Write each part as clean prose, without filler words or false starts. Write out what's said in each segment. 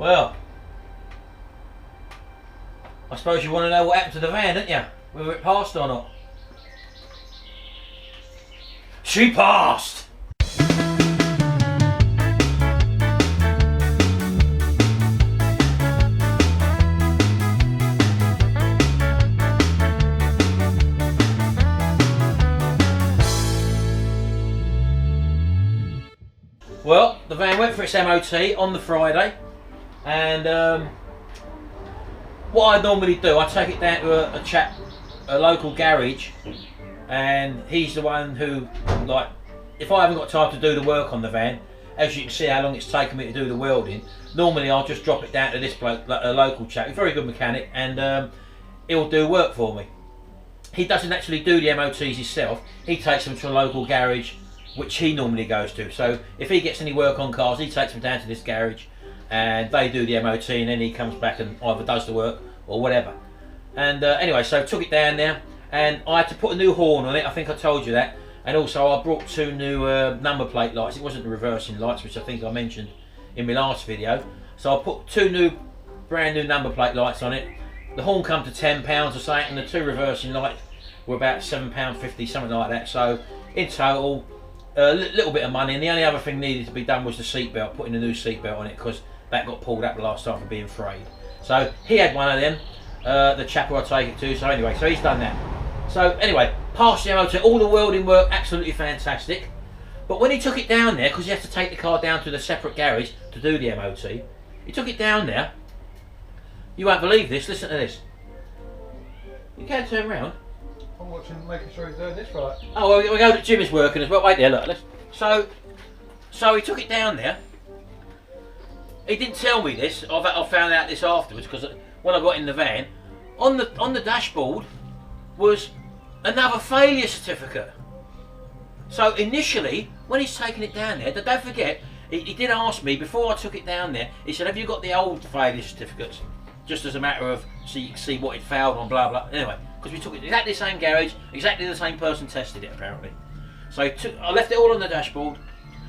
Well, I suppose you want to know what happened to the van, don't you? Whether it passed or not. She passed! Well, the van went for its MOT on the Friday, and what I normally do, I take it down to a local garage, and he's the one who, like, if I haven't got time to do the work on the van, as you can see how long it's taken me to do the welding, normally I'll just drop it down to this bloke, like a local chap, a very good mechanic, and he'll do work for me. He doesn't actually do the MOTs himself, he takes them to a local garage which he normally goes to. So if he gets any work on cars, he takes them down to this garage and they do the MOT, and then he comes back and either does the work or whatever. And anyway, so took it down there, and I had to put a new horn on it, I think I told you that, and also I brought 2 new number plate lights. It wasn't the reversing lights, which I think I mentioned in my last video. So I put 2 brand new number plate lights on it. The horn come to £10 or something, and the 2 reversing lights were about £7.50, something like that. So in total, a little bit of money, and the only other thing needed to be done was the seat belt, putting a new seat belt on it, because that got pulled up the last time for being frayed. So he had one of them, the chap who I take it to. So anyway, so he's done that. So anyway, passed the MOT, all the welding work absolutely fantastic. But when he took it down there, because he has to take the car down to the separate garage to do the MOT, he took it down there. You won't believe this, listen to this. You can't turn around. I'm watching, making sure he's doing this right. Oh, well, we go to Jimmy's working as well. Wait there, look. So he took it down there. He didn't tell me this. I found out this afterwards, because when I got in the van, on the dashboard was another failure certificate. So initially, when he's taking it down there, don't forget, he did ask me before I took it down there. He said, "Have you got the old failure certificates?" Just as a matter of, so you can see what it failed on, blah blah. Anyway, because we took it exactly the same garage, exactly the same person tested it apparently. So I left it all on the dashboard,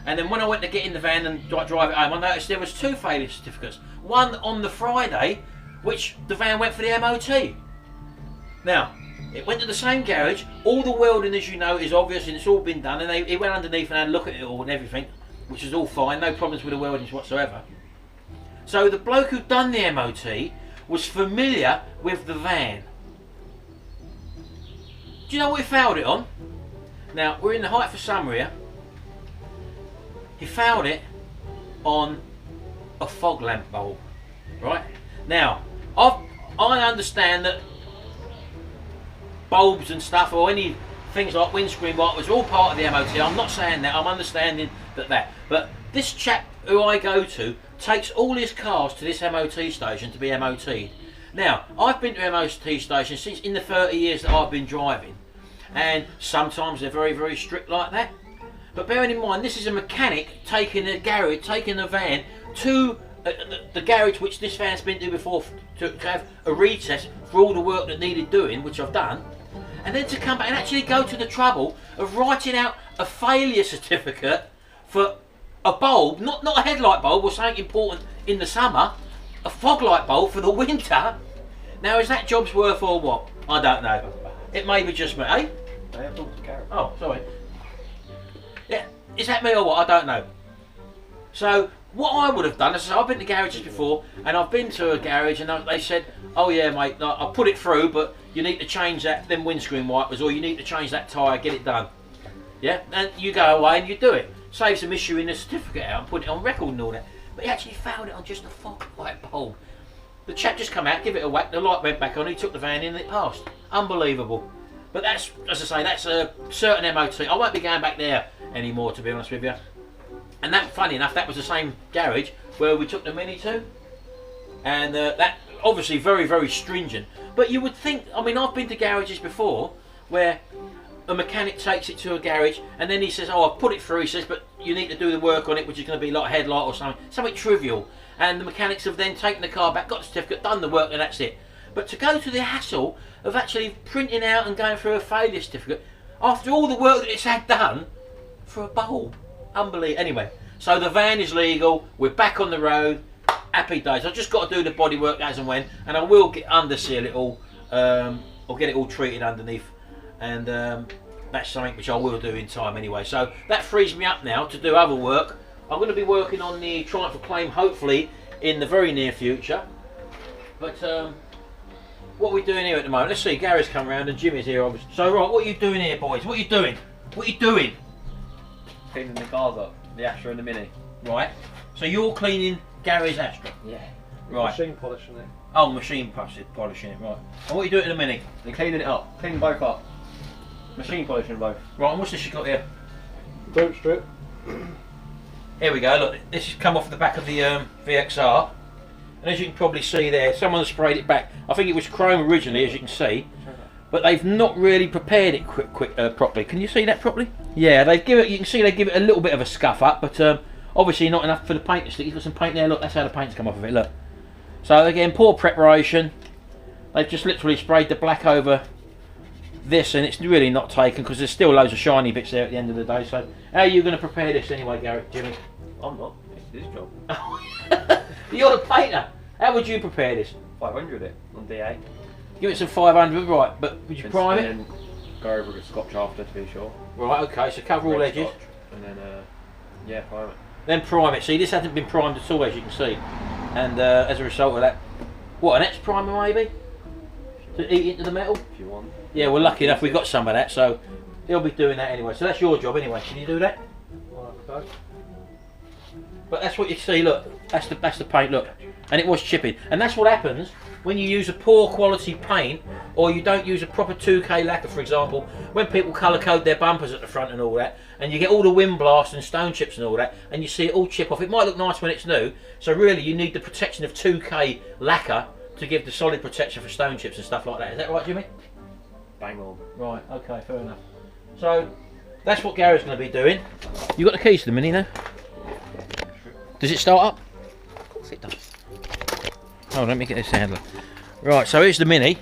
and then when I went to get in the van and drive it home, I noticed there was 2 failure certificates. One on the Friday, which the van went for the MOT. Now, it went to the same garage. All the welding, as you know, is obvious and it's all been done, and he went underneath and had a look at it all and everything, which is all fine, no problems with the weldings whatsoever. So the bloke who'd done the MOT was familiar with the van. Do you know what he fouled it on? Now, we're in the height of summer here. He fouled it on a fog lamp bulb, right? Now, I understand that bulbs and stuff, or any things like windscreen wipers, are all part of the MOT. I'm not saying that, I'm understanding that. But this chap who I go to takes all his cars to this MOT station to be MOT'd. Now, I've been to MOT stations since in the 30 years that I've been driving, and sometimes they're very, very strict like that. But bearing in mind, this is a mechanic taking a van to the garage which this van's been to before, to have a retest for all the work that needed doing, which I've done, and then to come back and actually go to the trouble of writing out a failure certificate for a bulb, not a headlight bulb or something important in the summer, a fog light bulb for the winter. Now, is that Jobsworth or what? I don't know. It may be just me, eh? Oh, sorry. Yeah, is that me or what? I don't know. So what I would have done is, I've been to garages before, and I've been to a garage and they said, "Oh yeah, mate, I'll put it through, but you need to change them windscreen wipers, or you need to change that tyre, get it done." Yeah, and you go away and you do it. Saves them issuing a certificate out and put it on record and all that. But he actually found it on just a fog light bulb. The chap just come out, give it a whack, the light went back on, he took the van in and it passed. Unbelievable. But that's, as I say, that's a certain MOT. I won't be going back there anymore, to be honest with you. And that, funny enough, that was the same garage where we took the Mini to. And that, obviously very, very stringent. But you would think, I mean, I've been to garages before where a mechanic takes it to a garage and then he says, "Oh, I've put it through," he says, "but you need to do the work on it, which is going to be like a headlight or something trivial." And the mechanics have then taken the car back, got the certificate, done the work, and that's it. But to go to the hassle of actually printing out and going through a failure certificate after all the work that it's had done for a bulb, unbelievable. Anyway, so the van is legal, we're back on the road, happy days. I've just got to do the bodywork as and when, and I will underseal it all, or get it all treated underneath, and that's something which I will do in time anyway. So that frees me up now to do other work. I'm going to be working on the Triumph Acclaim hopefully in the very near future. But what are we doing here at the moment? Let's see, Gary's come round and Jimmy's here obviously. So right, what are you doing here, boys? What are you doing? What are you doing? Cleaning the cars up, the Astra and the Mini. Right. So you're cleaning Gary's Astra? Yeah. Right. Machine polishing it. Oh, machine polishing it, right. And what are you doing in a minute? They're cleaning it up, cleaning both up. Machine polishing both. Right, and what's this you got here? Boot strip. Here we go, look, this has come off the back of the VXR. And as you can probably see there, someone sprayed it back. I think it was chrome originally, as you can see. But they've not really prepared it properly. Can you see that properly? Yeah, you can see they give it a little bit of a scuff up, but obviously not enough for the paint to stick. You've got some paint there, look, that's how the paint's come off of it, look. So again, poor preparation. They've just literally sprayed the black over this, and it's really not taken because there's still loads of shiny bits there at the end of the day. So how are you going to prepare this anyway, Garrett, Jimmy? I'm not, it's his job. You're the painter. How would you prepare this? 500 it on DA. Give it some 500, right, but would you prime it? And go over with scotch after to be sure. Right, okay, so cover all edges. Scotch, and then, yeah, prime it. Then prime it. See, this hasn't been primed at all, as you can see. And as a result of that, what, an ex-primer maybe? To eat into the metal? If you want. Yeah, we're lucky enough we got some of that, so he'll be doing that anyway. So that's your job anyway. Can you do that? Okay. But that's what you see, look. That's the paint, look. And it was chipping. And that's what happens when you use a poor quality paint, or you don't use a proper 2K lacquer, for example. When people colour code their bumpers at the front and all that, and you get all the wind blast and stone chips and all that, and you see it all chip off. It might look nice when it's new, so really you need the protection of 2K lacquer to give the solid protection for stone chips and stuff like that. Is that right, Jimmy? Bang on. Right, okay, fair enough. So that's what Gary's going to be doing. You got the keys to the Mini now? Does it start up? Of course it does. Oh, let me get this handler. Right, so here's the Mini.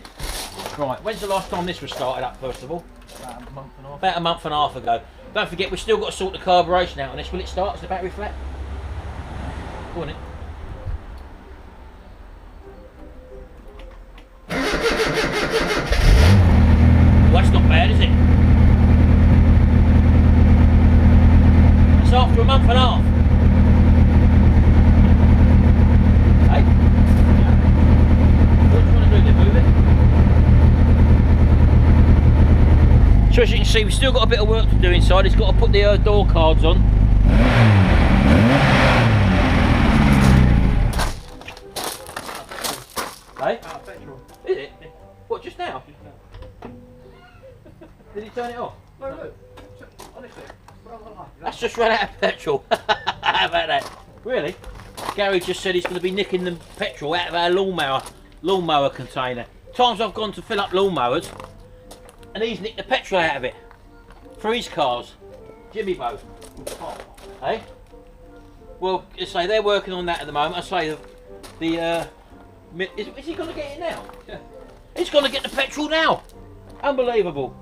Right, when's the last time this was started up, first of all? About a month and a half. About a month and a half ago. Don't forget, we've still got to sort the carburation out on this. Will it start? Is the battery flat? Go on it. Well, that's not bad, is it? It's after a month and a half. Hey? What do you want to do then? Move it? So as you can see, we've still got a bit of work to do inside. He's got to put the door cards on. Hey? Petrol. Is it? What, just now? Did he turn it off? No, look. Honestly. That's just run out of petrol. How about that? Really? Gary just said he's going to be nicking the petrol out of our lawnmower container. Times I've gone to fill up lawnmowers and he's nicked the petrol out of it. For his cars. Jimmy Bo. Oh. Hey? Well, I say they're working on that at the moment. I say is he going to get it now? Yeah. He's going to get the petrol now. Unbelievable.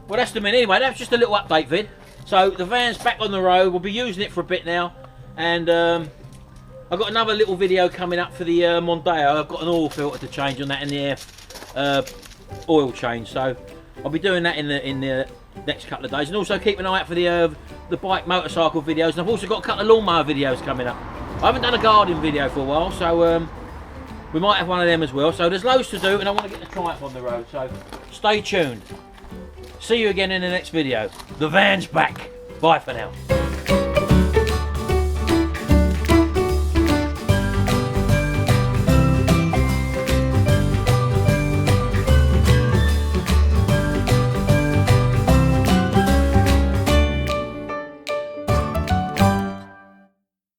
Well, that's the Mini anyway. That's just a little update vid. So the van's back on the road. We'll be using it for a bit now, and I've got another little video coming up for the Mondeo. I've got an oil filter to change on that in the oil change. So I'll be doing that in the next couple of days, and also keep an eye out for the bike motorcycle videos. And I've also got a couple of lawnmower videos coming up. I haven't done a garden video for a while, so we might have one of them as well. So there's loads to do, and I want to get the Triumph on the road. So stay tuned. See you again in the next video. The van's back. Bye for now.